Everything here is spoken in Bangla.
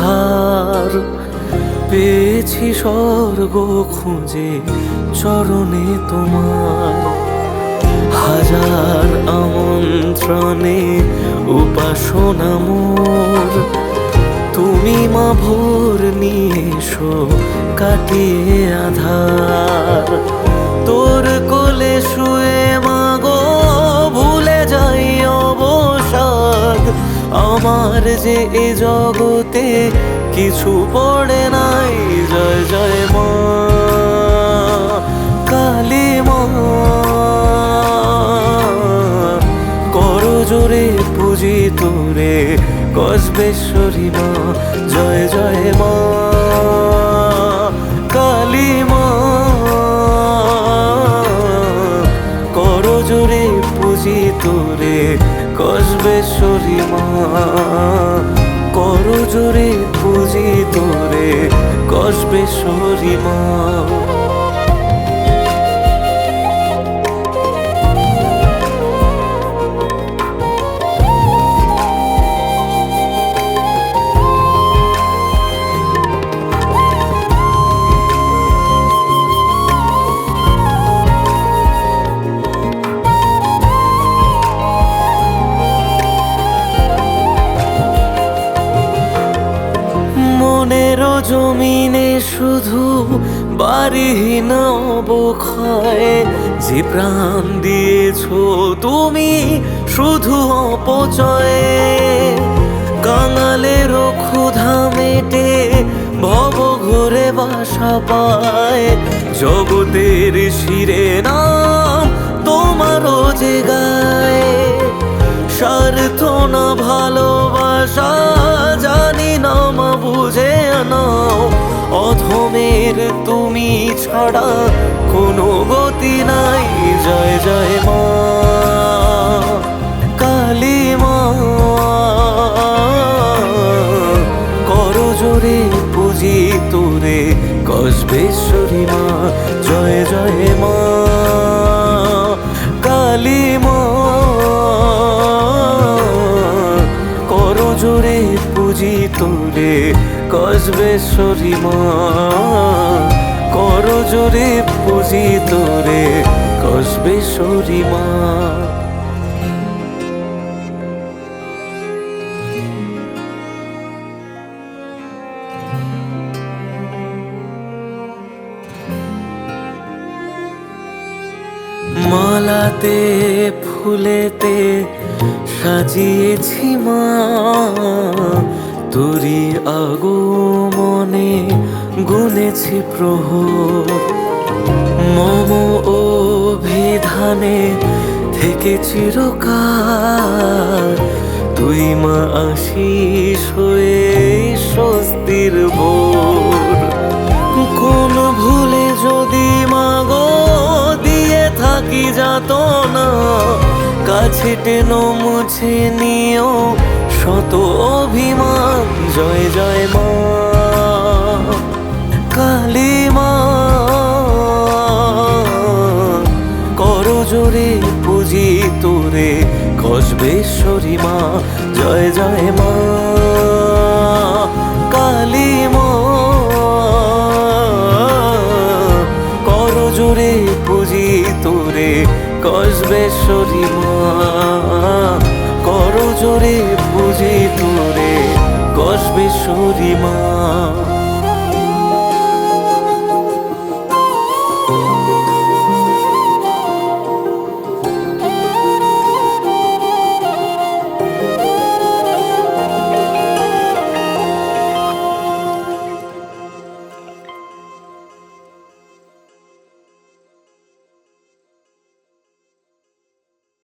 হার। পেয়েছি স্বর্গ খুঁজে চরণে তোমার, হাজার আমন্ত্রণে উপাসনা মোর। তুমি মা ভোর নিয়ে এসো কাটিয়ে আধার। তোর কোলে শুয়ে মাগো ভুলে যাই অবসাদ। আমার যে এ জগতে কিছু পড়ে নাই। জয় জয় মা কালী মা, করো জোরে পুজি তোরে কসবেশ্বরী মা। জয় জয় মা কালী মা, করো জোরে পুজি তোরে কসবেশ্বরী মা। করো জোরে পুজি তোরে কসবেশ্বরী মা। মনেরও জমিনে শুধু বাড়িহীন অবক্ষয়। যে প্রাণ দিয়েছো তুমি শুধু অপচয়ে। কাঙালেরও ক্ষুধা মেটে ভব ঘুরে বাসা পায়। জগতের শিরে নাম তোমারও যে গায়। স্বার্থ না ভালোবাসা জানি না মা বুঝে নাও। অধমের তুমি ছাড়া কোনো গতি নাই। জয় জয় মা কালী মা, করো জোরে পুজি তোরে কসবেশ্বরী মা। জয় জয় মা কালী মা, করো জোরে পুজি তোরে কসবেশ্বরী মা। করো জোরে পুজি তোরে কসবেশ্বরী মা। মালাতে ফুলেতে সাজিয়েছি মা তোরি আগমনে গুনেছি প্রহর। মম অভিধানে থেকে চিরকাল তুই মা আশিস হয়ে স্বস্তির ভোর। কোন ভুলে যদি মাগো দিয়ে থাকি যাতনা, কাছে টেনো মুছে নিও শত অভিমান। জয় জয় মা কালী মা, করো জোরে পুজি তোরে কসবেশ্বরী মা। জয় জয় মা কালী মা, করো জোরে পুজি তোরে কসবেশ্বরী মা। করো জোরে পুজি তোরে কসবেশ্বরী মা।